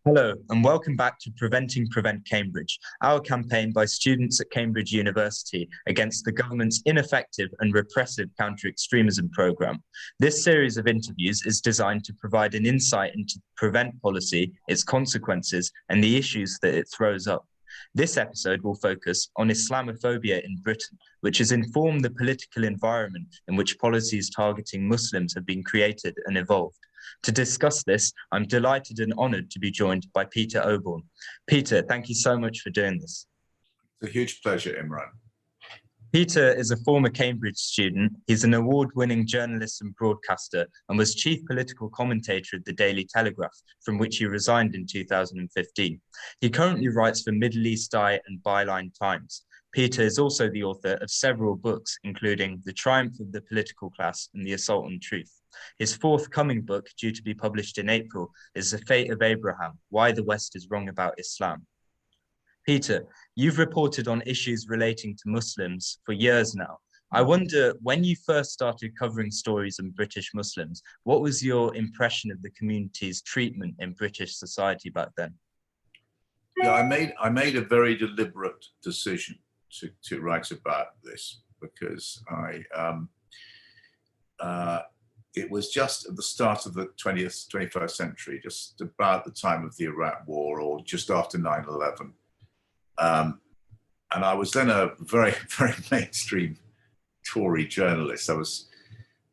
Hello, and welcome back to Preventing Prevent Cambridge, our campaign by students at Cambridge University against the government's ineffective and repressive counter-extremism programme. This series of interviews is designed to provide an insight into prevent policy, its consequences, and the issues that it throws up. This episode will focus on Islamophobia in Britain, which has informed the political environment in which policies targeting Muslims have been created and evolved. To discuss this, I'm delighted and honoured to be joined by Peter Oborne. Peter, thank you so much for doing this. It's a huge pleasure, Imran. Peter is a former Cambridge student. He's an award-winning journalist and broadcaster and was chief political commentator at the Daily Telegraph, from which he resigned in 2015. He currently writes for Middle East Eye and Byline Times. Peter is also the author of several books, including The Triumph of the Political Class and The Assault on Truth. His forthcoming book, due to be published in April, is The Fate of Abraham: Why the West is Wrong About Islam. Peter, you've reported on issues relating to Muslims for years now. I wonder, when you first started covering stories on British Muslims, what was your impression of the community's treatment in British society back then? Yeah, I made a very deliberate decision to write about this because it was just at the start of the 21st century, just about the time of the Iraq War or just after 9/11. And I was then a very, very mainstream Tory journalist. I was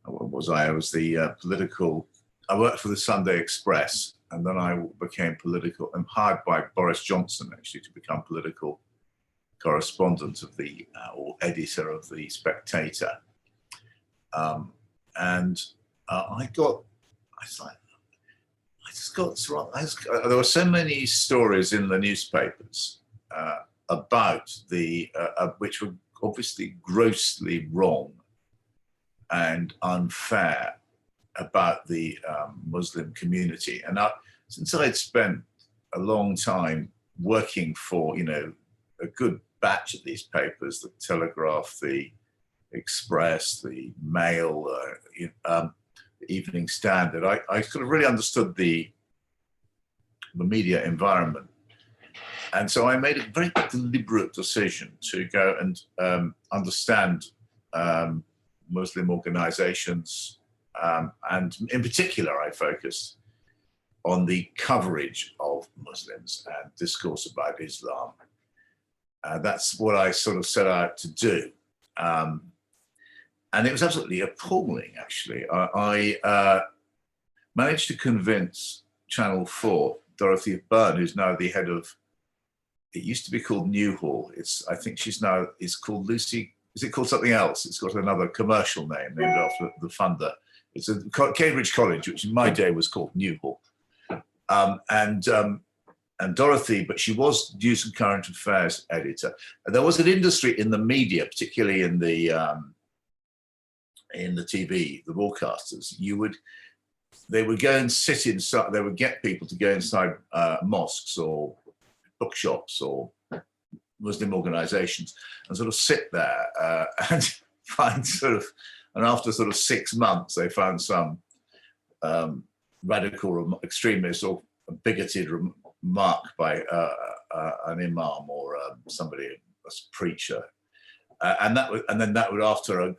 the political, I worked for the Sunday Express, and then I became political, and hired by Boris Johnson actually to become political correspondent of the, or editor of the Spectator. There were so many stories in the newspapers about which were obviously grossly wrong and unfair about the Muslim community. And since I'd spent a long time working for, a good batch of these papers, the Telegraph, the Express, the Mail, the Evening Standard, I sort of really understood the media environment. And so I made a very deliberate decision to go and understand Muslim organizations. And in particular, I focused on the coverage of Muslims and discourse about Islam. That's what I sort of set out to do. And it was absolutely appalling, actually. I managed to convince Channel 4, Dorothy Byrne, who's now the head of, it used to be called Newhall. I think it's called Lucy, is it called something else? It's got another commercial name named after the funder. It's a Cambridge College, which in my day was called Newhall. And Dorothy, but she was news and current affairs editor. And there was an industry in the media, particularly in the TV, the broadcasters. They would go and sit inside. They would get people to go inside mosques or bookshops or Muslim organizations and sort of sit there and find and after sort of 6 months, they found some radical extremist or bigoted remark by an imam or somebody, a preacher. And then that would, after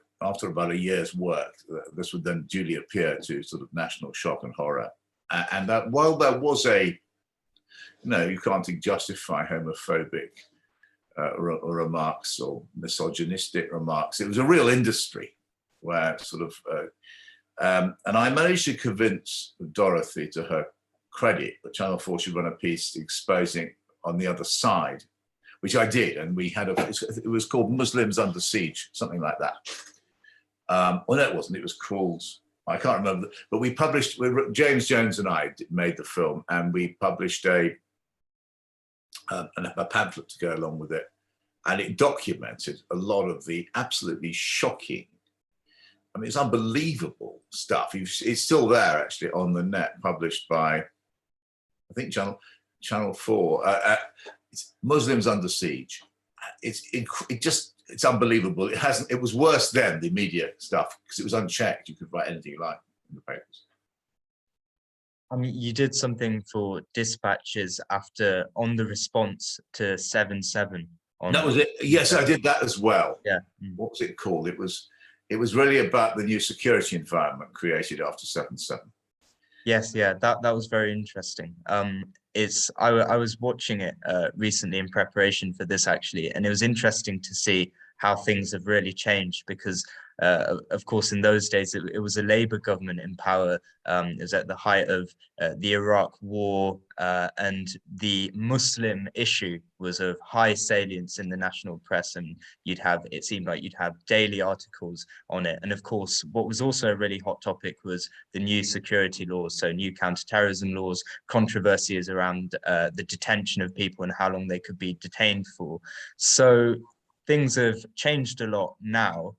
about a year's work, this would then duly appear to sort of national shock and horror. And that while there was you can't justify homophobic remarks or misogynistic remarks, it was a real industry where and I managed to convince Dorothy, to her credit, that Channel 4 should run a piece exposing on the other side, which I did. And we had it was called Muslims Under Siege, something like that. Well, no, it wasn't. It was called, I can't remember, but we published, James Jones and I made the film, and we published a pamphlet to go along with it. And it documented a lot of the absolutely shocking, I mean, it's unbelievable stuff. It's still there, actually, on the net, published by, I think, Channel 4. It's Muslims Under Siege. It's unbelievable. It was worse then, the media stuff, because it was unchecked. You could write anything you like in the papers. I mean, you did something for dispatches on the response to 7/7 That on. was it. Yes, I did that as well. Yeah. What was it called? It was really about the new security environment created after 7/7. Yes, yeah, that was very interesting. I was watching it recently in preparation for this actually, and it was interesting to see how things have really changed because, of course, in those days it was a Labour government in power. It was at the height of the Iraq War, and the Muslim issue was of high salience in the national press, and it seemed like you'd have daily articles on it. And of course, what was also a really hot topic was the new security laws, so new counterterrorism laws, controversies around the detention of people and how long they could be detained for. So things have changed a lot now.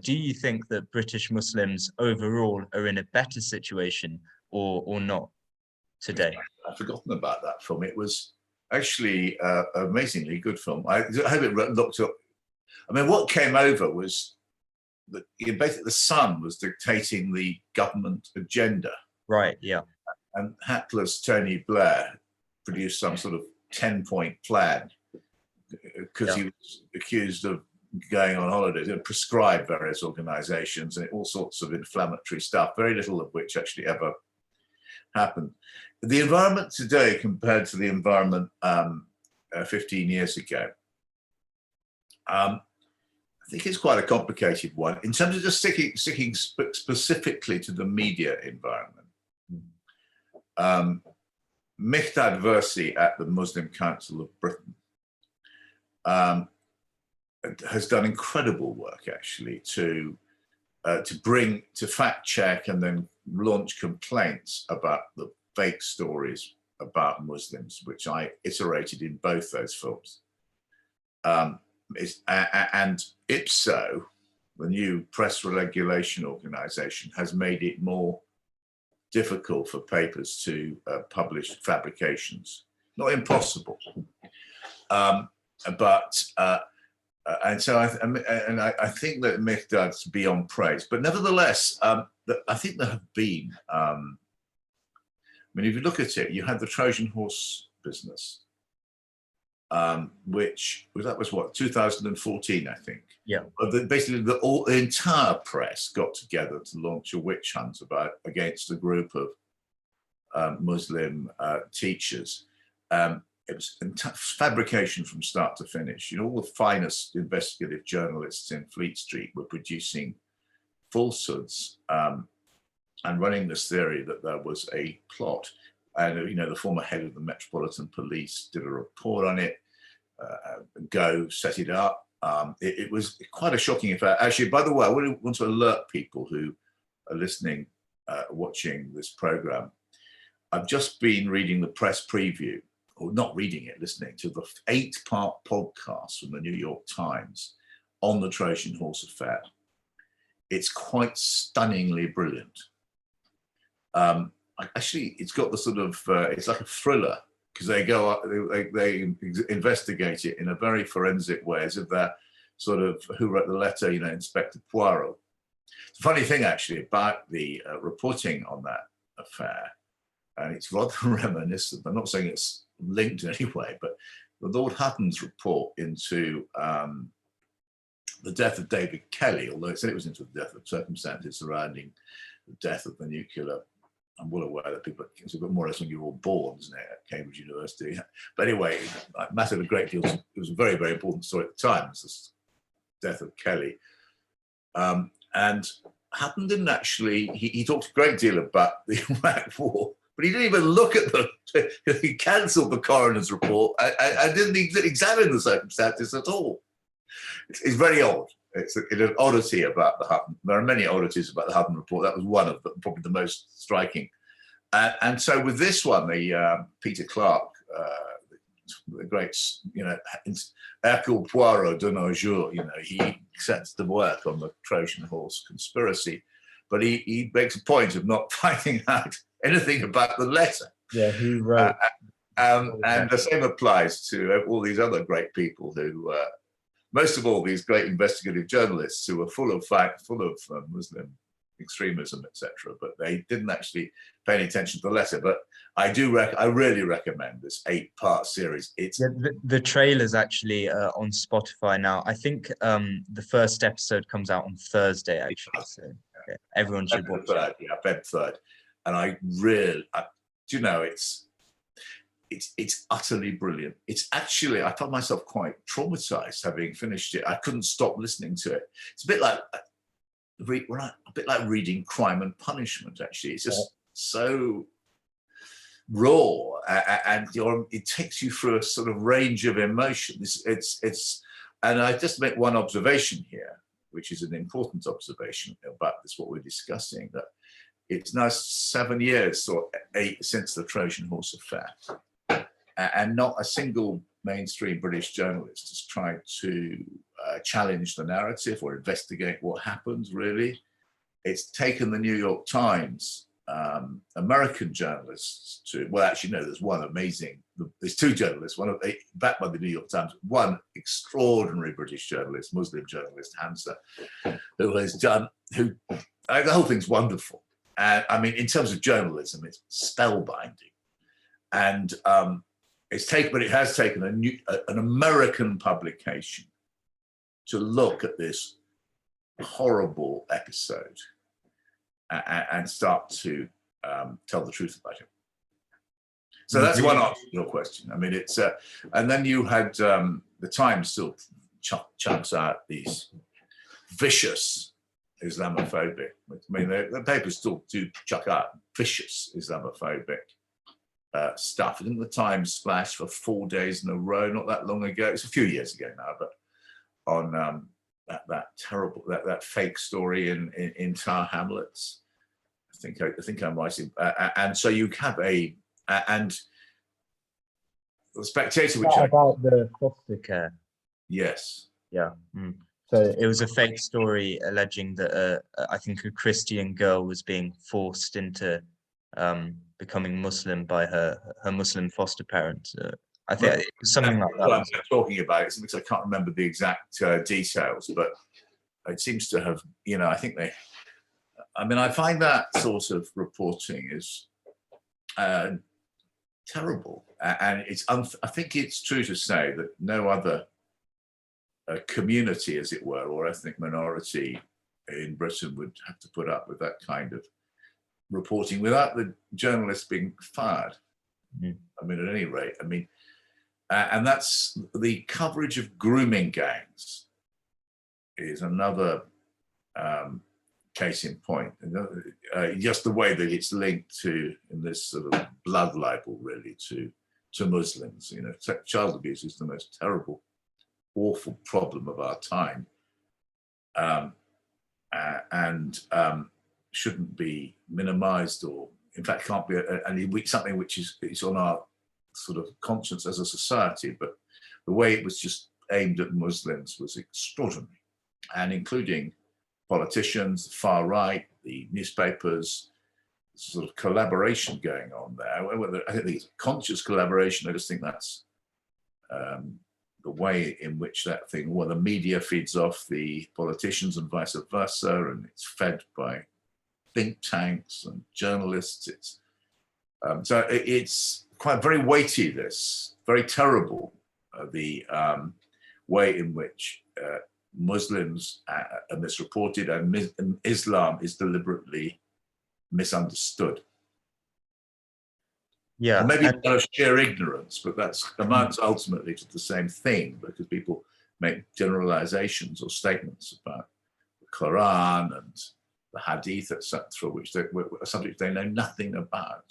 Do you think that British Muslims overall are in a better situation or not today? I've forgotten about that film. It was actually an amazingly good film. I have it looked up. I mean, what came over was that basically the Sun was dictating the government agenda. Right, yeah. And hapless Tony Blair produced some sort of 10-point plan because he was accused of going on holidays and prescribed various organizations and all sorts of inflammatory stuff, very little of which actually ever happened. The environment today compared to the environment 15 years ago, I think it's quite a complicated one. In terms of just sticking specifically to the media environment, Mihdad Versi at the Muslim Council of Britain has done incredible work actually to fact check and then launch complaints about the fake stories about Muslims, which I iterated in both those films. And IPSO, the new press regulation organization, has made it more difficult for papers to publish fabrications. Not impossible, but and so I think that Mihdad's beyond praise. But nevertheless, I think there have been. I mean, if you look at it, you had the Trojan horse business, which was what 2014, I think. Yeah. Basically, the entire press got together to launch a witch hunt against a group of Muslim teachers. It was fabrication from start to finish. You know, all the finest investigative journalists in Fleet Street were producing falsehoods and running this theory that there was a plot. And, you know, the former head of the Metropolitan Police did a report on it. Go set it up. It was quite a shocking affair. Actually, by the way, I want to alert people who are listening, watching this program. I've just been reading the press preview, or not reading it, listening to the 8-part podcast from the New York Times on the Trojan Horse affair. It's quite stunningly brilliant. Actually, it's got the sort of, it's like a thriller, because they investigate it in a very forensic way, as if they're sort of who wrote the letter, you know, Inspector Poirot. The funny thing actually about the reporting on that affair, and it's rather reminiscent, I'm not saying it's linked in any way, but the Lord Hutton's report into the death of David Kelly, although it said it was into the death of circumstances surrounding the death of the nuclear. I'm well aware that people, it's a bit more or less when you're all born, isn't it, at Cambridge University. But anyway, it mattered a great deal. It was a very, very important story at the time. It was the death of Kelly. And Hutton didn't actually, he talked a great deal about the Iraq War, but he didn't even look at he cancelled the coroner's report and didn't examine the circumstances at all. It's very odd. It's an oddity about the Hutton. There are many oddities about the Hutton report. That was one of them, probably the most striking. And so with this one, the Peter Clarke, the great, you know, Hercule Poirot de nos jours, you know, he sets to work on the Trojan horse conspiracy, but he makes a point of not finding out anything about the letter. Yeah, who wrote? And the same applies to all these other great people who, most of all, these great investigative journalists who are full of Muslim extremism, etc. But they didn't actually pay any attention to the letter. But I really recommend this 8-part series. It's the trailer's actually on Spotify now. I think the first episode comes out on Thursday, actually. So yeah, everyone should watch it. Yeah, Feb 3rd. And I really, do you know, it's utterly brilliant. It's actually, I found myself quite traumatized having finished it. I couldn't stop listening to it. It's a bit like reading Crime and Punishment, actually. It's just so raw, and it takes you through a sort of range of emotions. And I just make one observation here, which is an important observation about this, what we're discussing, that it's now 7 years or 8 since the Trojan Horse affair, and not a single mainstream British journalist has tried to challenge the narrative or investigate what happened, really. It's taken the New York Times, American journalists to, well, actually, no, there's 2 journalists, backed by the New York Times, one extraordinary British journalist, Muslim journalist, Hamza, the whole thing's wonderful. And I mean, in terms of journalism, it's spellbinding. And it has taken an American publication to look at this horrible episode and start to tell the truth about it. So that's one answer to your question. I mean, it's and then you had the Times still chunks out these vicious Islamophobic. I mean, the papers still do chuck out vicious Islamophobic stuff. Didn't the Times splash for 4 days in a row not that long ago? It's a few years ago now, but on that terrible that fake story in Tower Hamlets. I think I'm right. And so you have and the Spectator, which about the foster care. Yes. Yeah. Mm. So it was a fake story alleging that I think a Christian girl was being forced into becoming Muslim by her Muslim foster parents. I think it was something like that. I'm talking about it, because I can't remember the exact details, but it seems to have, I think I find that sort of reporting is terrible. And I think it's true to say that no other community, as it were, or ethnic minority in Britain would have to put up with that kind of reporting without the journalists being fired. Mm. I mean, at any rate, and that's the coverage of grooming gangs is another case in point. Just the way that it's linked to, in this sort of blood libel, really, to Muslims. Child abuse is the most terrible, awful problem of our time, and shouldn't be minimized, or in fact can't be something which is on our sort of conscience as a society. But the way it was just aimed at Muslims was extraordinary, and including politicians, the far right, the newspapers, sort of collaboration going on there. I think it's conscious collaboration. I just think that's the way in which that thing, the media feeds off the politicians and vice versa, and it's fed by think tanks and journalists. So it's quite very weighty, this, very terrible, the way in which Muslims are misreported and Islam is deliberately misunderstood. Yeah, or maybe out of sheer ignorance, but that amounts ultimately to the same thing, because people make generalizations or statements about the Quran and the Hadith, etc., which are subjects they know nothing about.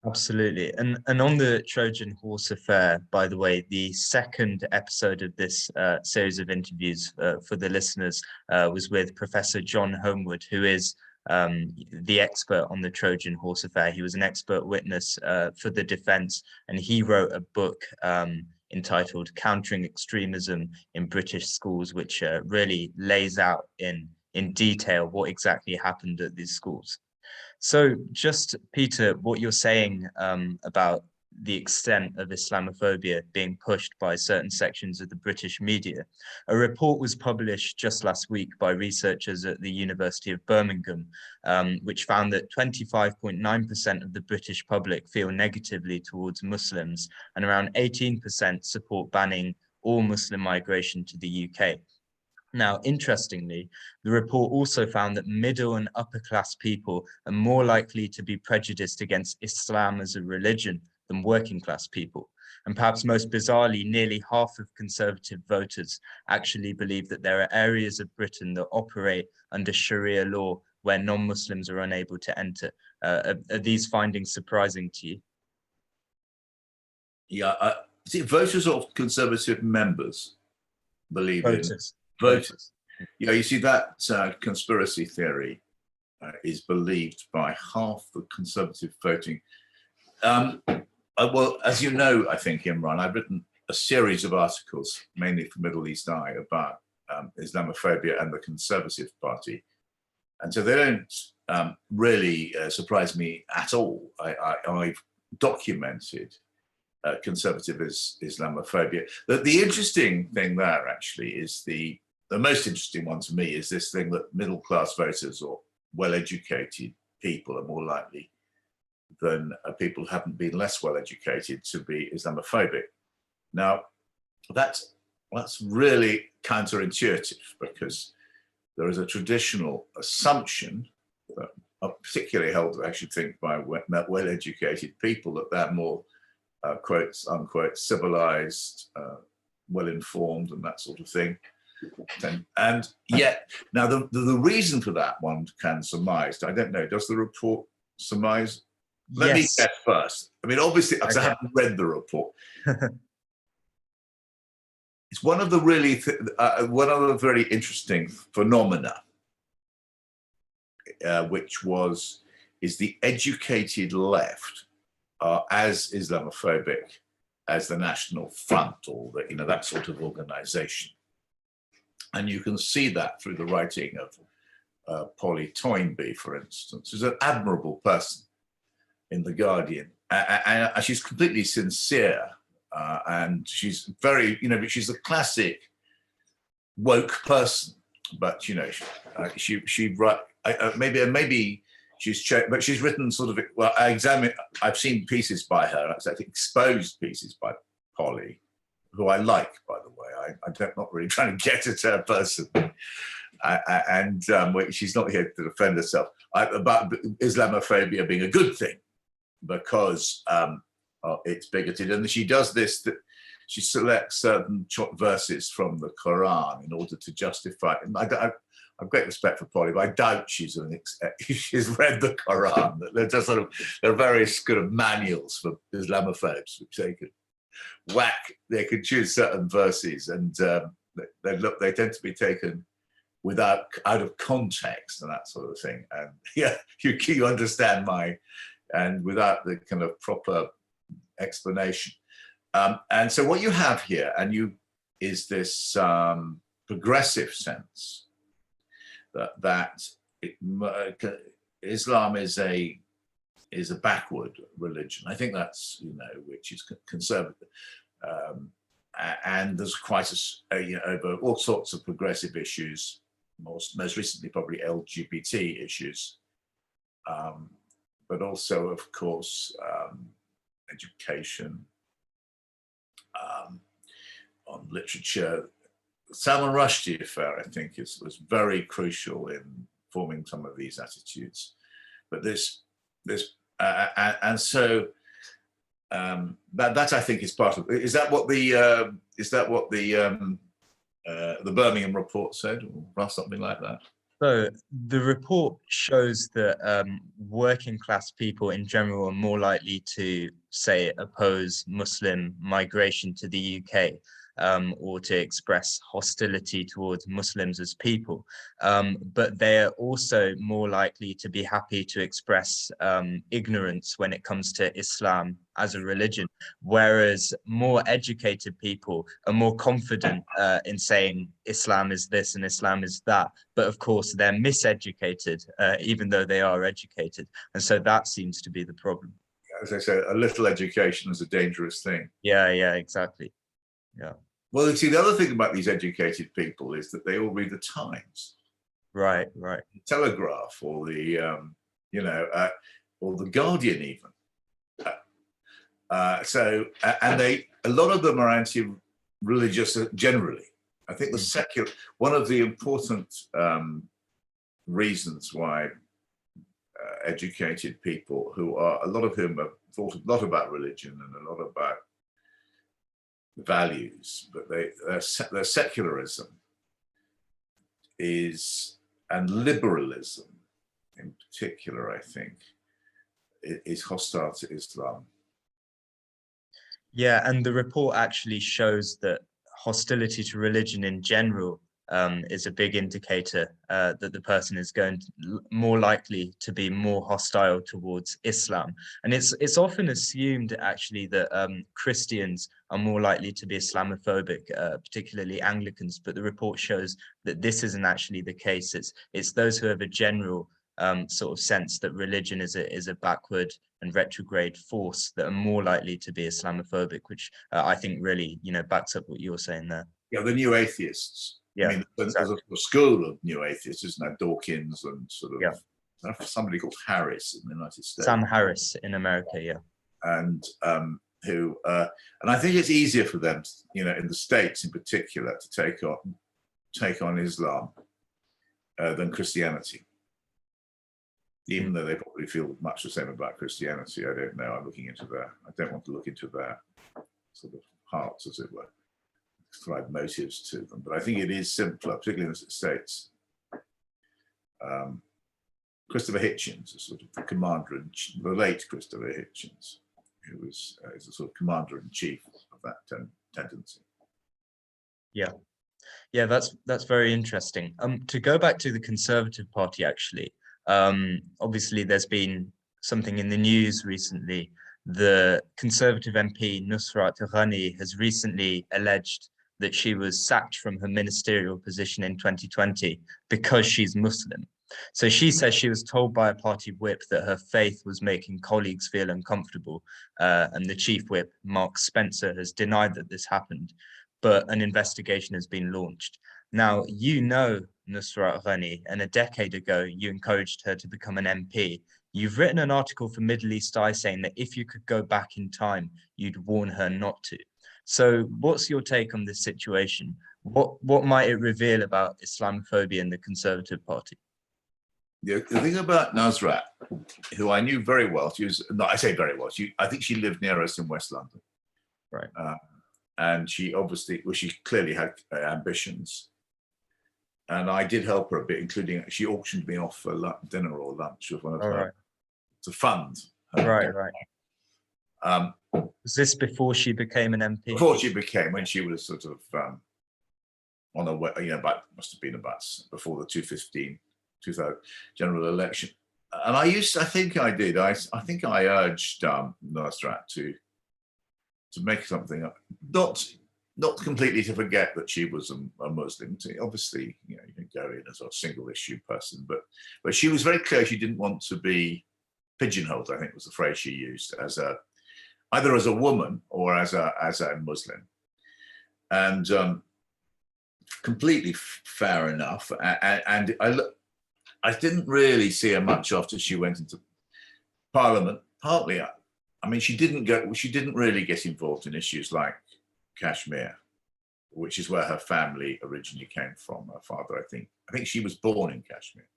Absolutely. And on the Trojan Horse affair, by the way, the second episode of this series of interviews for the listeners was with Professor John Homewood, who is the expert on the Trojan Horse affair. He was an expert witness for the defense, and he wrote a book entitled Countering Extremism in British Schools, which really lays out in detail what exactly happened at these schools. So just, Peter, what you're saying about the extent of Islamophobia being pushed by certain sections of the British media. A report was published just last week by researchers at the University of Birmingham, which found that 25.9% of the British public feel negatively towards Muslims, and around 18% support banning all Muslim migration to the UK. Now, interestingly, the report also found that middle and upper class people are more likely to be prejudiced against Islam as a religion than working class people. And perhaps most bizarrely, nearly half of Conservative voters actually believe that there are areas of Britain that operate under Sharia law where non-Muslims are unable to enter. Are these findings surprising to you? Yeah, see, voters or Conservative members believe Voters. Voters. Yeah, you see that conspiracy theory is believed by half the Conservative voting. Well, as you know, I think, Imran, I've written a series of articles, mainly for Middle East Eye, about Islamophobia and the Conservative Party. And so they don't really surprise me at all. I've documented conservative Islamophobia. The interesting thing there actually is the most interesting one to me is this thing that middle class voters or well-educated people are more likely than people who haven't been less well-educated to be Islamophobic. Now, that's really counterintuitive, because there is a traditional assumption, particularly held, I should think, by well-educated people, that they're more quotes unquote civilized, well-informed, and that sort of thing. And yet, now the reason for that one can surmise. I don't know. Does the report surmise? Let me guess first. I mean, obviously, because I haven't read the report. It's one of the very interesting phenomena, which is the educated left as Islamophobic as the National Front, or that sort of organization. And you can see that through the writing of Polly Toynbee, for instance, who's an admirable person in The Guardian. And she's completely sincere, and she's very, she's a classic woke person. But she maybe she's checked, but she's written sort of, well, I've seen pieces by her, exposed pieces by Polly, who I like, by the way. I'm not really trying to get at her person. And she's not here to defend herself, about Islamophobia being a good thing because it's bigoted. And she does this, that she selects certain verses from the Quran in order to justify it. And I've great respect for Polly, but I doubt she's read the Quran. There are various kind of manuals for Islamophobes, which they could whack. They could choose certain verses, and they tend to be taken out of context and that sort of thing. And yeah, you understand and without the kind of proper explanation. And so what you have here, is this progressive sense that Islam is a backward religion. I think that's, which is conservative. And there's quite over all sorts of progressive issues, most recently probably LGBT issues, but also, of course, education, on literature. Salman Rushdie affair, I think, was very crucial in forming some of these attitudes. But that I think is part of. Is that what the Birmingham report said, or something like that? So the report shows that working class people in general are more likely to, say, oppose Muslim migration to the UK, or to express hostility towards Muslims as people. But they are also more likely to be happy to express ignorance when it comes to Islam as a religion, whereas more educated people are more confident in saying Islam is this and Islam is that. But of course, they're miseducated, even though they are educated. And so that seems to be the problem. as I say, a little education is a dangerous thing. Yeah, yeah, exactly. Yeah. Well, you see, the other thing about these educated people is that they all read the Times, Right, right. the Telegraph, or the or the Guardian even. And a lot of them are anti-religious generally. I think the secular, one of the important reasons why educated people, a lot of whom have thought a lot about religion and a lot about values, but their secularism and liberalism in particular, I think, is hostile to Islam. Yeah, and the report actually shows that hostility to religion in general is a big indicator that the person is more likely to be more hostile towards Islam. And it's often assumed actually that Christians are more likely to be Islamophobic, particularly Anglicans, but the report shows that this isn't actually the case. It's those who have a general sort of sense that religion is a backward and retrograde force that are more likely to be Islamophobic, which I think really, backs up what you're saying there. Yeah, the new atheists. Yeah, I mean, exactly. there's a school of new atheists, isn't there? Dawkins and sort of, yeah. Somebody called Harris in the United States. Sam Harris in America, yeah. And and I think it's easier for them, in the States in particular, to take on Islam than Christianity. Even though they probably feel much the same about Christianity. I don't know. I'm looking into that. I don't want to look into their sort of hearts, as it were, ascribe motives to them. But I think it is simpler, particularly in the States. Christopher Hitchens, a sort of the commander-in-chief, the late Christopher Hitchens, who was is a sort of commander-in-chief of that tendency. Yeah. Yeah, that's very interesting. To go back to the Conservative Party, actually, obviously there's been something in the news recently. The Conservative MP Nusrat Ghani has recently alleged that she was sacked from her ministerial position in 2020 because she's Muslim. So she says she was told by a party whip that her faith was making colleagues feel uncomfortable, and the chief whip, Mark Spencer, has denied that this happened, but an investigation has been launched. Now, Nusrat Ghani, and a decade ago, you encouraged her to become an MP. You've written an article for Middle East Eye saying that if you could go back in time, you'd warn her not to. So what's your take on this situation? What might it reveal about Islamophobia in the Conservative Party? The thing about Nusrat, who I knew very well, I say very well, I think she lived near us in West London. Right. And she clearly had ambitions. And I did help her a bit, including she auctioned me off for dinner or lunch with one of her to fund her. Right. Was this before she became an MP? Before she became, when she was sort of on her way, must have been about before the 2015 general election. And I think I urged Nusrat to make something up, not completely to forget that she was a Muslim. Obviously, you can go in as a single issue person, but she was very clear she didn't want to be pigeonholed, I think was the phrase she used, as either as a woman or as a Muslim. And completely fair enough. And I didn't really see her much after she went into Parliament. Partly, I mean, she didn't really get involved in issues like Kashmir, which is where her family originally came from. Her father, I think she was born in Kashmir,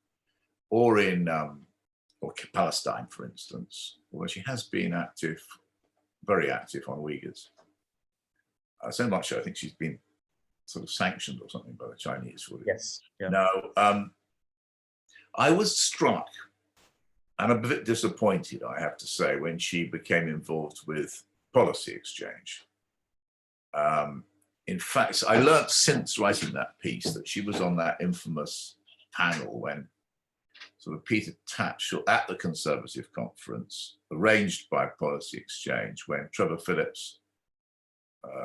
or in or Palestine, for instance. Although she has been very active on Uyghurs. So much so, I think she's been sort of sanctioned or something by the Chinese for it. Yes. Yeah. Now, I was struck and a bit disappointed, I have to say, when she became involved with policy exchange. In fact, I learnt since writing that piece that she was on that infamous panel when sort of Peter Tatchell at the Conservative conference, arranged by Policy Exchange, when Trevor Phillips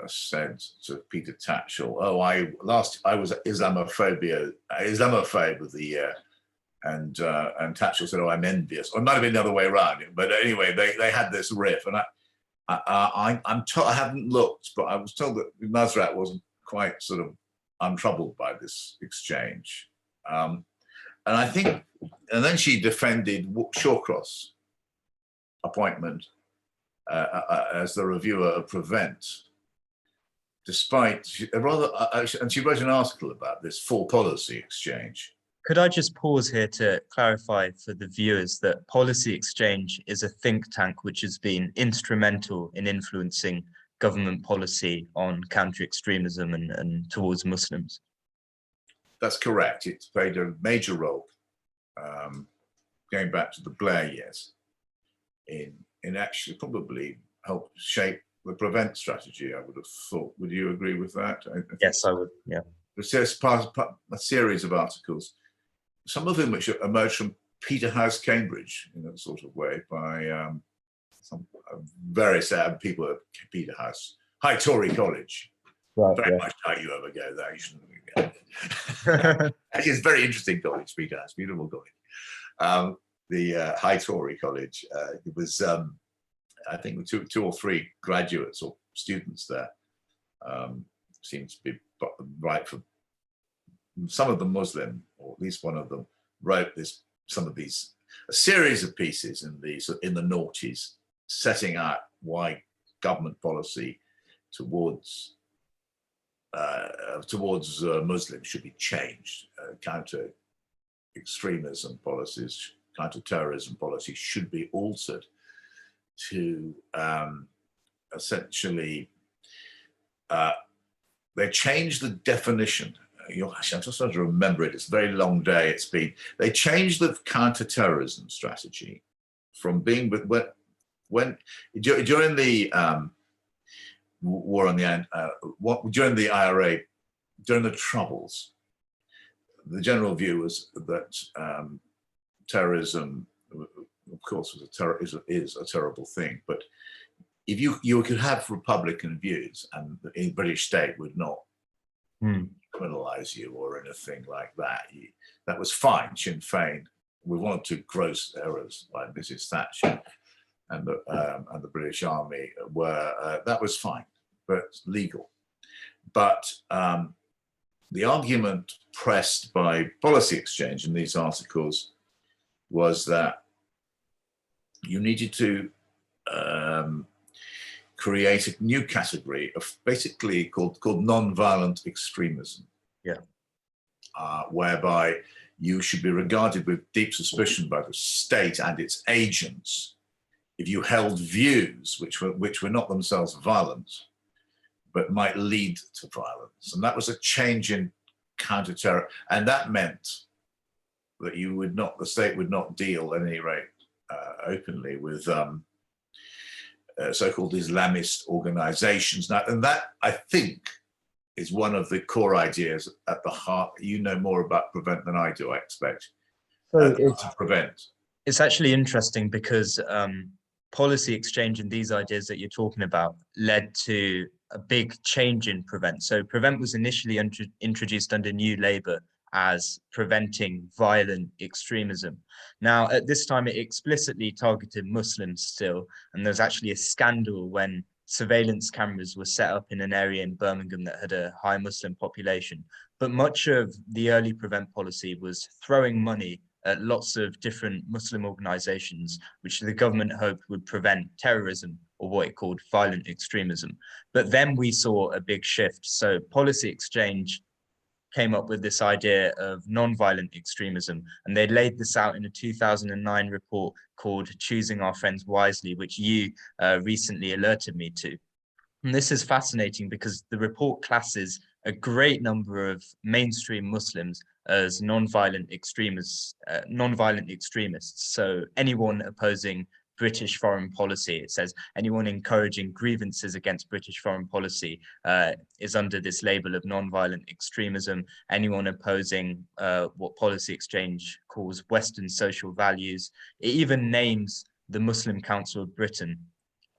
said to Peter Tatchell, "Oh, I was Islamophobe of the year," and Tatchell said, "Oh, I'm envious." Or it might have been the other way around. But anyway, they had this riff, and I'm told, I haven't looked, but I was told that Nusrat wasn't quite sort of untroubled by this exchange. And I think, and then she defended Shawcross appointment as the reviewer of Prevent, despite and she wrote an article about this full policy exchange. Could I just pause here to clarify for the viewers that Policy Exchange is a think tank which has been instrumental in influencing government policy on counter-extremism and towards Muslims? That's correct. It's played a major role, going back to the Blair years, in actually probably help shape the Prevent strategy, I would have thought. Would you agree with that? Yes, I would, yeah. There's a series of articles, some of them which emerged from Peterhouse, Cambridge, in a sort of way, by some very sad people at Peterhouse, High Tory College. Right, very much doubt you ever go there. You shouldn't go there. Actually, it's a very interesting college, Peterhouse, beautiful college. The High Tory College, it was, I think, two or three graduates or students there. Seems to be right for some of them Muslim, or at least one of them wrote a series of pieces in the noughties, setting out why government policy towards Muslims should be changed. Counter extremism policies, counter-terrorism policies should be altered to essentially, they changed the definition. I'm just trying to remember it. It's a very long day. It's been. They changed the counter-terrorism strategy from being when during the war on the during the IRA, during the Troubles, the general view was that terrorism, of course, is a terrible thing. But if you could have Republican views, and the British state would not criminalize you or anything like that, that was fine. Sinn Féin, we wanted to gross errors like Mrs. Thatcher and the British Army were that was fine, but legal. But the argument pressed by Policy Exchange in these articles was that you needed to create a new category of basically called non-violent extremism. Yeah. Whereby you should be regarded with deep suspicion by the state and its agents if you held views which were not themselves violent, but might lead to violence. And that was a change in counter-terror. And that meant that the state would not deal at any rate openly with so-called Islamist organizations. Now, and that, I think, is one of the core ideas at the heart. You know more about Prevent than I do, I expect. So Prevent. It's actually interesting because Policy Exchange and these ideas that you're talking about led to a big change in Prevent. So Prevent was initially introduced under New Labour as preventing violent extremism. Now, at this time, it explicitly targeted Muslims still, and there's actually a scandal when surveillance cameras were set up in an area in Birmingham that had a high Muslim population. But much of the early Prevent policy was throwing money at lots of different Muslim organizations, which the government hoped would prevent terrorism, or what it called violent extremism. But then we saw a big shift. So Policy Exchange came up with this idea of non-violent extremism, and they laid this out in a 2009 report called Choosing Our Friends Wisely, which you recently alerted me to. And this is fascinating because the report classes a great number of mainstream Muslims as non-violent extremists. So anyone opposing British foreign policy, it says anyone encouraging grievances against British foreign policy is under this label of non-violent extremism. Anyone opposing what Policy Exchange calls Western social values. It even names the Muslim Council of Britain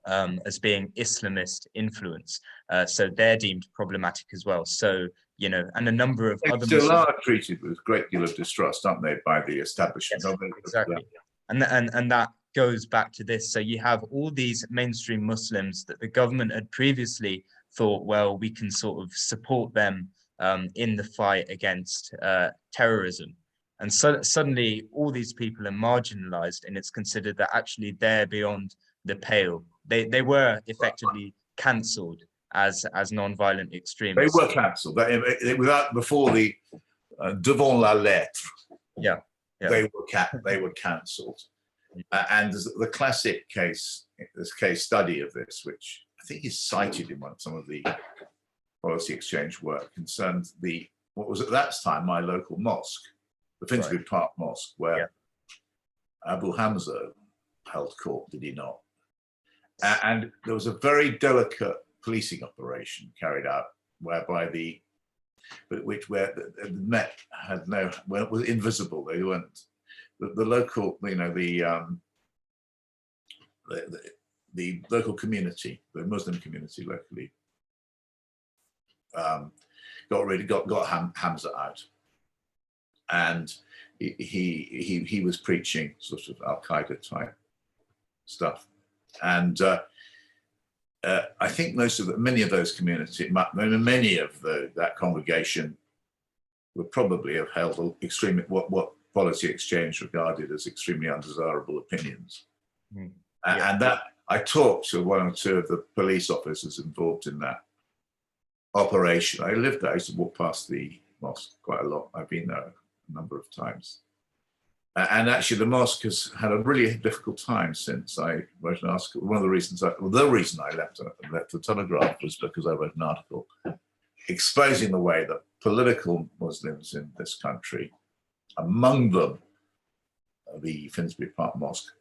as being Islamist influence. So they're deemed problematic as well. So, you know, and a number of other still Muslims are treated with a great deal of distrust, aren't they, by the establishment? Yes, exactly. And that goes back to this. So you have all these mainstream Muslims that the government had previously thought, well, we can sort of support them in the fight against terrorism. And so suddenly all these people are marginalized, and it's considered that actually they're beyond the pale. They were effectively cancelled as non-violent extremists. They were cancelled. Before the devant la lettre. Yeah. They were cancelled. And the classic case study of this, which I think is cited in some of the policy exchange work, concerned what was at that time my local mosque, the Finsbury Park Mosque, where Abu Hamza held court, did he not? And there was a very delicate policing operation carried out whereby the Met had was invisible. They weren't the local, you know, the local community, the Muslim community locally, got Hamza out, and he was preaching sort of Al-Qaeda type stuff, and I think many of those community, many of that congregation would probably have held extremely what policy exchange regarded as extremely undesirable opinions. And that I talked to one or two of the police officers involved in that operation. I lived there. I used to walk past the mosque quite a lot. I've been there a number of times. And actually, the mosque has had a really difficult time since I wrote an article. One of the reasons, the reason I left the Telegraph was because I wrote an article exposing the way that political Muslims in this country, among them the Finsbury Park Mosque,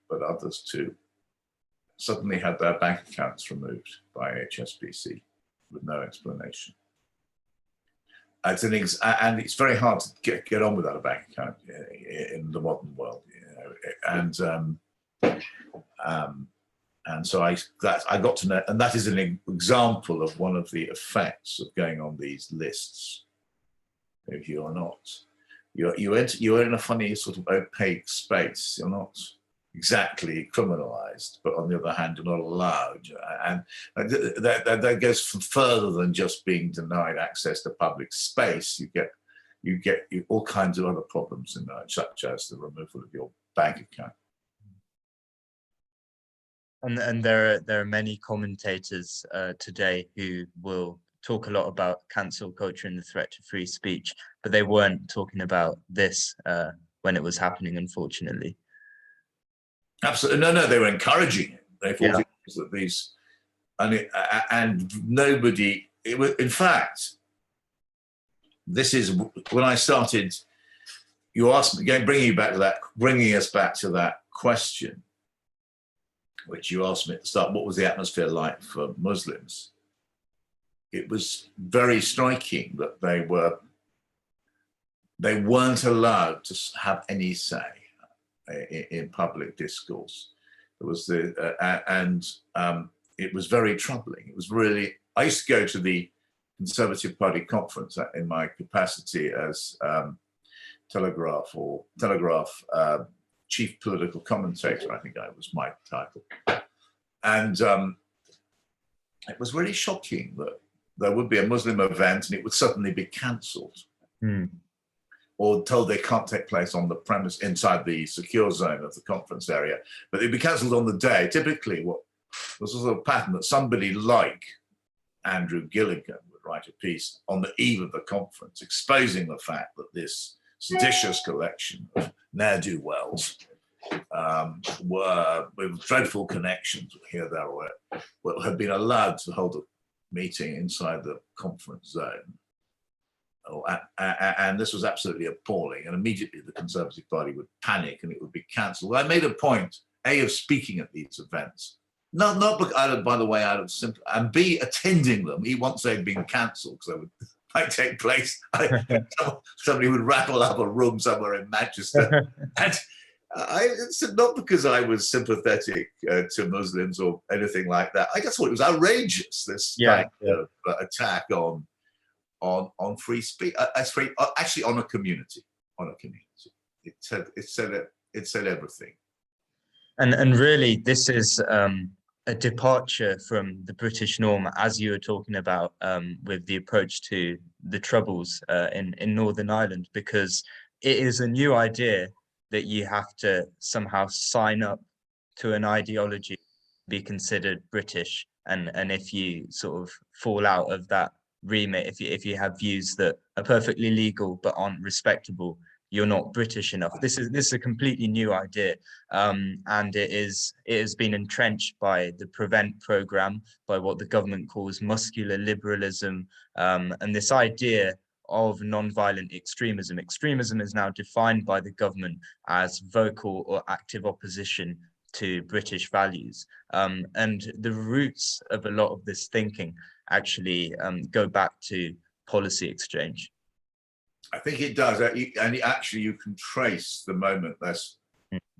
but others too, suddenly had their bank accounts removed by HSBC with no explanation. And it's very hard to get on without a bank account in the modern world, you know. And so I got to know, and that is an example of one of the effects of going on these lists. If you are not, you're in a funny sort of opaque space. You're not exactly criminalized, but on the other hand, you're not allowed. And that goes further than just being denied access to public space. You get all kinds of other problems in that, such as the removal of your bank account. And there are many commentators today who will talk a lot about cancel culture and the threat to free speech, but they weren't talking about this when it was happening, unfortunately. Absolutely, no, they were encouraging it. They thought it was that these, and nobody. It was, in fact, this is when I started. You asked me, bringing us back to that question, which you asked me at the start. What was the atmosphere like for Muslims? It was very striking that they weren't allowed to have any say in public discourse. It was it was very troubling. It was really. I used to go to the Conservative Party conference in my capacity as Telegraph chief political commentator. I think that was my title, and it was really shocking that there would be a Muslim event and it would suddenly be cancelled. Or told they can't take place on the premise inside the secure zone of the conference area, but it'd be cancelled on the day. Typically, what was a sort of pattern that somebody like Andrew Gilligan would write a piece on the eve of the conference, exposing the fact that this seditious collection of ne'er-do-wells were with dreadful connections here, there, or had been allowed to hold a meeting inside the conference zone. And this was absolutely appalling. And immediately the Conservative Party would panic and it would be cancelled. I made a point, A, of speaking at these events, not by the way, out of simple, and B, attending them once they'd been cancelled, because they might take place. Somebody would rattle up a room somewhere in Manchester. It's not because I was sympathetic to Muslims or anything like that. I just thought it was outrageous, this kind of attack on free speech, actually on a community, It said everything. And really, this is a departure from the British norm, as you were talking about with the approach to the Troubles in Northern Ireland, because it is a new idea that you have to somehow sign up to an ideology, be considered British, and if you sort of fall out of that remit, if you have views that are perfectly legal but aren't respectable, you're not British enough. This is a completely new idea, and it has been entrenched by the Prevent program, by what the government calls muscular liberalism, and this idea of non-violent extremism. Extremism is now defined by the government as vocal or active opposition to British values, and the roots of a lot of this thinking actually go back to policy exchange. I think it does, and actually you can trace the moment.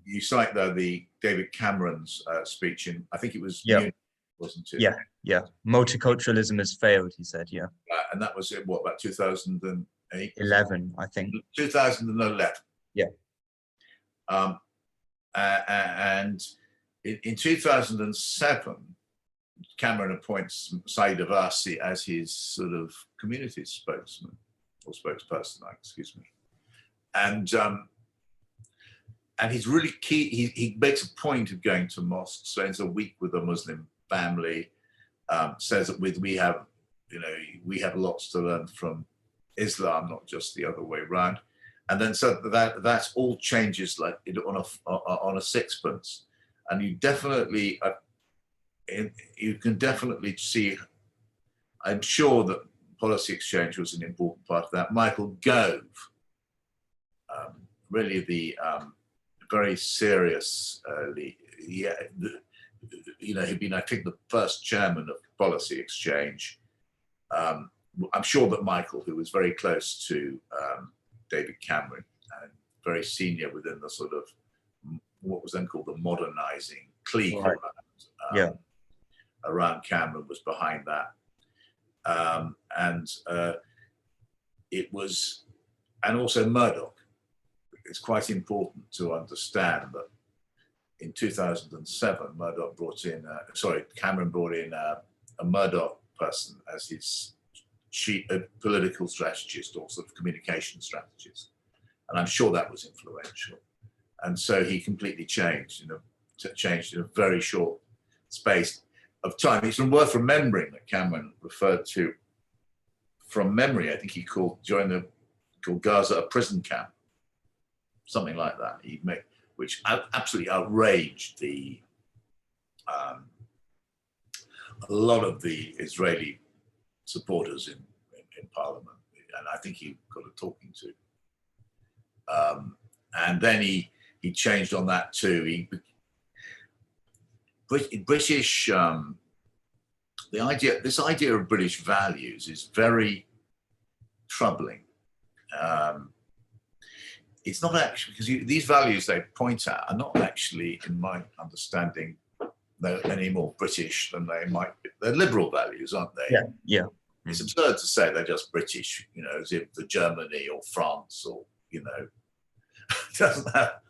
You cite there the David Cameron's speech in, I think it was Munich, wasn't it? Yeah. Multiculturalism has failed, he said. Yeah. And that was what, about 2008? 11, I think. 2011. Yeah. And in 2007, Cameron appoints Saeed Abbasi as his sort of community spokesman. Or spokesperson, excuse me, and he's really key. He makes a point of going to mosques, spends a week with a Muslim family, says that we have lots to learn from Islam, not just the other way around, and then so that all changes like on a sixpence, and you can definitely see. I'm sure that policy exchange was an important part of that. Michael Gove, really the very serious, he'd been, I think, the first chairman of policy exchange. I'm sure that Michael, who was very close to David Cameron and very senior within the sort of what was then called the modernizing clique around Cameron, was behind that. It was, and also Murdoch. It's quite important to understand that in 2007, Cameron brought in a Murdoch person as his political strategist or sort of communication strategist, and I'm sure that was influential. And so he completely changed in a very short space of time. It's worth remembering that Cameron referred to, from memory, I think he called Gaza a prison camp, something like that. Which absolutely outraged a lot of the Israeli supporters in Parliament, and I think he got a talking to. And then he changed on that too. British, this idea of British values is very troubling. It's not actually, because these values they point at are not actually, in my understanding, they're any more British than they might be. They're liberal values, aren't they? Yeah. It's absurd to say they're just British, as if the Germany or France or, doesn't have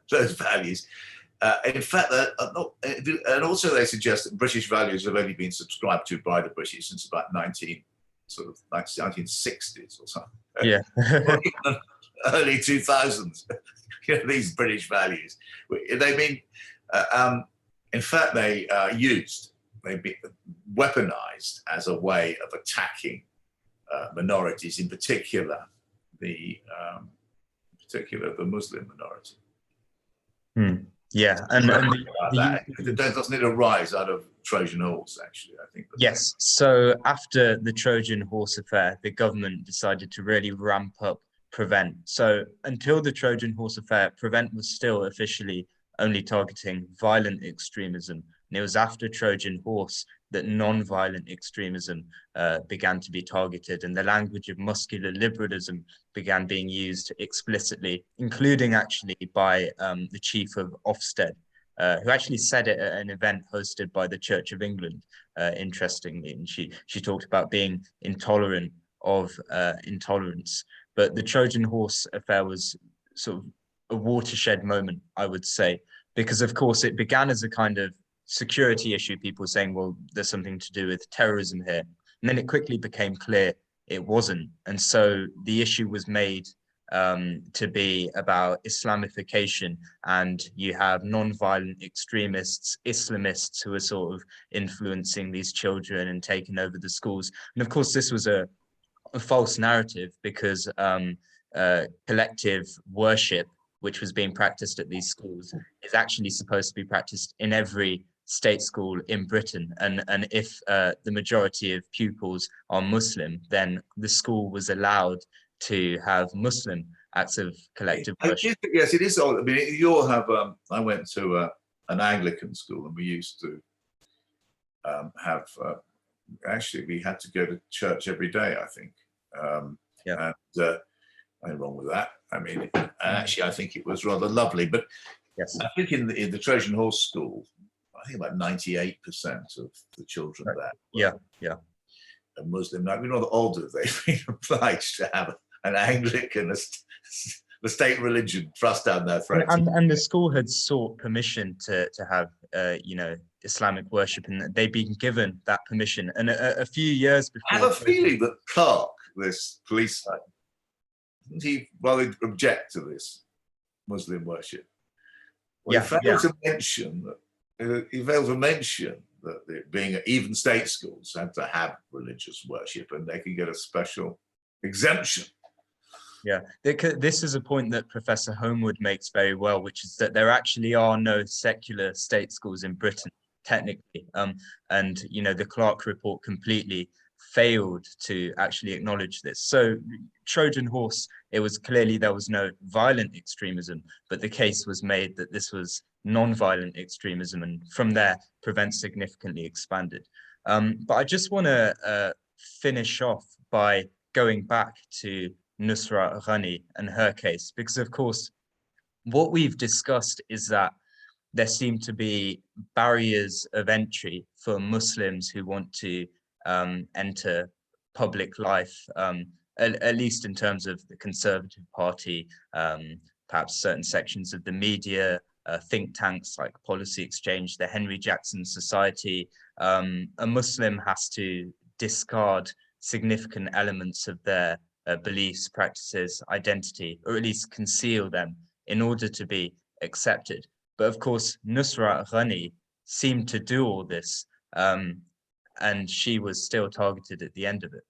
those values. In fact, and also they suggest that British values have only been subscribed to by the British since about 1960s or something. Yeah. Or even early 2000s. These British values. They've been, in fact, they've been weaponized as a way of attacking minorities, in particular the Muslim minority. Yeah, doesn't it arise out of Trojan horse? Actually, I think. Yes. So after the Trojan horse affair, the government decided to really ramp up Prevent. So until the Trojan horse affair, Prevent was still officially only targeting violent extremism. And it was after Trojan Horse that non-violent extremism began to be targeted, and the language of muscular liberalism began being used explicitly, including actually by the chief of Ofsted, who actually said it at an event hosted by the Church of England, interestingly. And she talked about being intolerant of intolerance. But the Trojan Horse affair was sort of a watershed moment, I would say, because of course it began as a kind of security issue, people saying, well, there's something to do with terrorism here. And then it quickly became clear it wasn't. And so the issue was made to be about Islamification, and you have non-violent extremists, Islamists, who are sort of influencing these children and taking over the schools. And of course, this was a false narrative, because collective worship, which was being practiced at these schools, is actually supposed to be practiced in every state school in Britain. And if the majority of pupils are Muslim, then the school was allowed to have Muslim acts of collective worship. Yes, it is. I mean, you'll have. I went to an Anglican school, and we used to have. Actually, we had to go to church every day, I think. Yeah. And nothing wrong with that. I mean, actually, I think it was rather lovely. But yes, I think in the Trojan Horse school, I think about 98% of the children there. Yeah. A Muslim. Now, we're rather odd if they've been obliged to have an Anglican, the state religion, thrust down their throats. And the school had sought permission to have Islamic worship, and they'd been given that permission. And a few years before, I have a feeling that Clark, this policeman, didn't he rather object to this Muslim worship? Well, he failed to mention that being even state schools had to have religious worship, and they could get a special exemption. Yeah, this is a point that Professor Homewood makes very well, which is that there actually are no secular state schools in Britain, technically. And the Clark report completely failed to actually acknowledge this. So Trojan Horse, it was clearly there was no violent extremism, but the case was made that this was non-violent extremism, and from there, Prevent significantly expanded. But I just want to finish off by going back to Nusrat Ghani and her case, because of course, what we've discussed is that there seem to be barriers of entry for Muslims who want to enter public life, at least in terms of the Conservative Party, perhaps certain sections of the media, think tanks like Policy Exchange, the Henry Jackson Society. A Muslim has to discard significant elements of their beliefs, practices, identity, or at least conceal them in order to be accepted. But of course, Nusrat Ghani seemed to do all this, and she was still targeted at the end of it.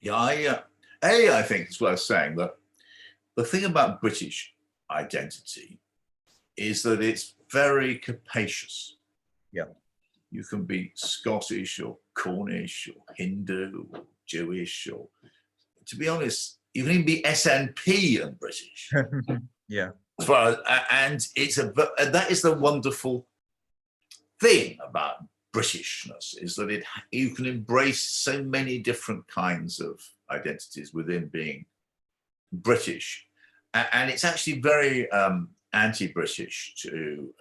Yeah, I think it's worth saying that the thing about British identity is that it's very capacious. Yeah. You can be Scottish or Cornish or Hindu or Jewish, or, to be honest, you can even be SNP and British. Yeah. And that is the wonderful thing about Britishness, is that you can embrace so many different kinds of identities within being British, and it's actually very anti-British to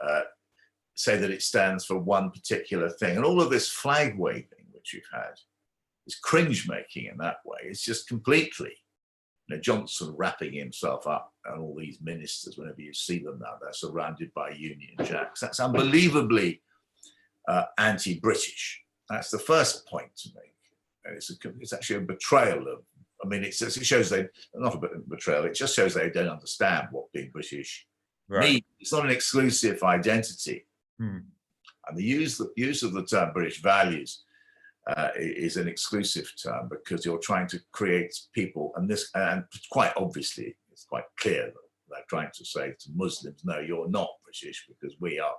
say that it stands for one particular thing. And all of this flag waving which you've had is cringe making in that way. It's just completely, Johnson wrapping himself up, and all these ministers, whenever you see them now, they're surrounded by Union Jacks. That's unbelievably anti-British. That's the first point to make. And it's actually a betrayal of, it shows they, not a betrayal, it just shows they don't understand what being British means. It's not an exclusive identity. And the use of the term British values is an exclusive term, because you're trying to create people, and quite obviously, it's quite clear that they're trying to say to Muslims, no, you're not British, because we are.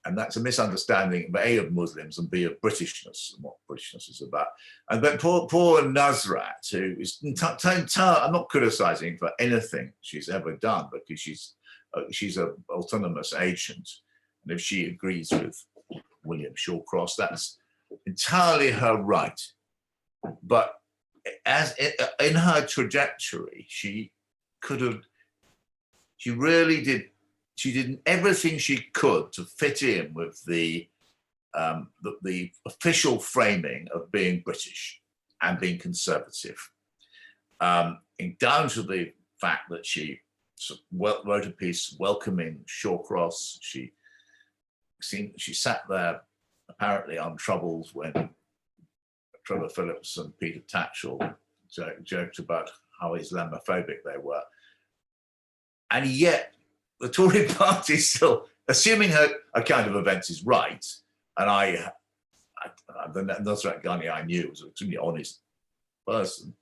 And that's a misunderstanding, A, of Muslims, and B, of Britishness and what Britishness is about. And then poor Nusrat, who is, I'm not criticizing for anything she's ever done, because she's she's an autonomous agent, and if she agrees with William Shawcross, that's entirely her right. But as in her trajectory, she really did. She did everything she could to fit in with the official framing of being British and being conservative, down to the fact that she wrote a piece welcoming Shawcross. She sat there apparently untroubled when Trevor Phillips and Peter Tatchell joked about how Islamophobic they were. And yet the Tory party still, assuming her kind of events is right, and the Nusrat Ghani I knew was an extremely honest person,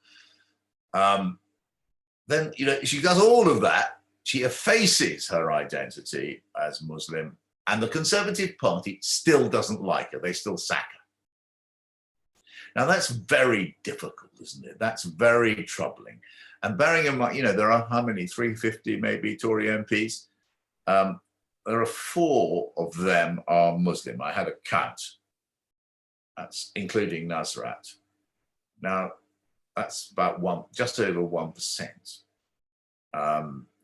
then, you know, she does all of that. She effaces her identity as Muslim, and the Conservative Party still doesn't like her. They still sack her. Now, that's very difficult, isn't it? That's very troubling. And bearing in mind, you know, there are how many, 350 maybe Tory MPs? There are 4 of them are Muslim. I had a count. That's including Nusrat. Now, that's about just over 1%.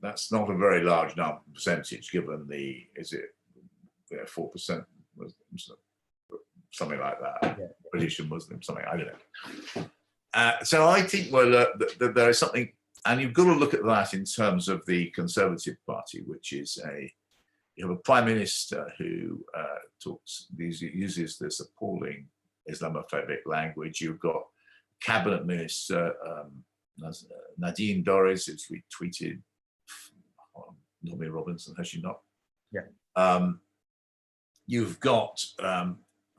That's not a very large percentage, given the, is it 4% Muslims, something like that. Yeah. British and Muslim, something, I don't know. So I think, well, that there is something, and you've got to look at that in terms of the Conservative Party, which is you have a prime minister who uses this appalling Islamophobic language. You've got cabinet minister Nadine Dorries, who's retweeted Normie Robinson, has she not? Yeah. You've got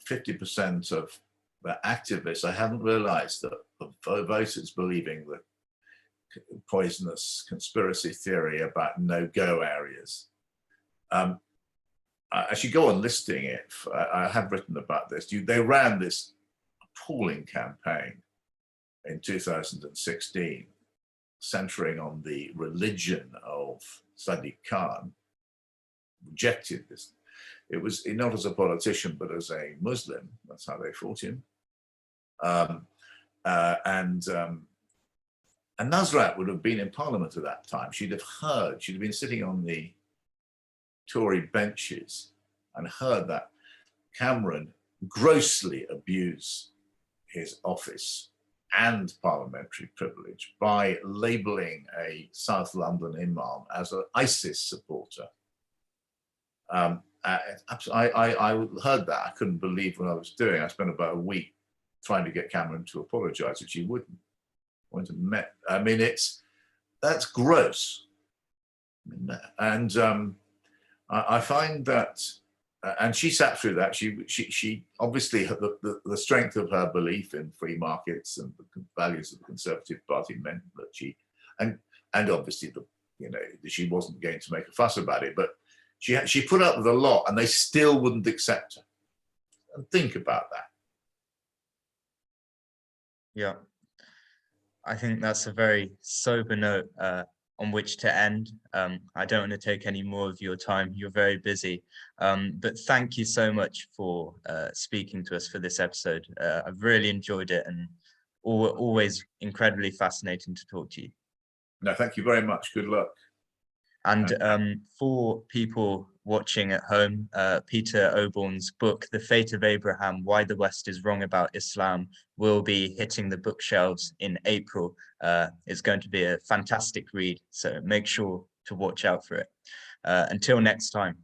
50% of the activists. I hadn't realized that the voters believing the poisonous conspiracy theory about no-go areas. I should go on listing it. I have written about this. They ran this appalling campaign in 2016, centering on the religion of Sadiq Khan. Rejected this. It was not as a politician, but as a Muslim. That's how they fought him. And Nusrat would have been in Parliament at that time. She'd have been sitting on the Tory benches and heard that Cameron grossly abuse his office and parliamentary privilege by labelling a South London imam as an ISIS supporter. I heard that. I couldn't believe what I was doing. I spent about a week trying to get Cameron to apologise, which he wouldn't. I mean, that's gross. And I find that, and she sat through that. She obviously the strength of her belief in free markets and the values of the Conservative Party meant that she, and obviously she wasn't going to make a fuss about it, but she put up with a lot, and they still wouldn't accept her. And think about that. Yeah, I think that's a very sober note on which to end. I don't want to take any more of your time. You're very busy, but thank you so much for speaking to us for this episode. I've really enjoyed it, and always incredibly fascinating to talk to you. No, thank you very much. Good luck. And for people watching at home, Peter Oborne's book, The Fate of Abraham, Why the West is Wrong About Islam, will be hitting the bookshelves in April. It's going to be a fantastic read, so make sure to watch out for it. Until next time.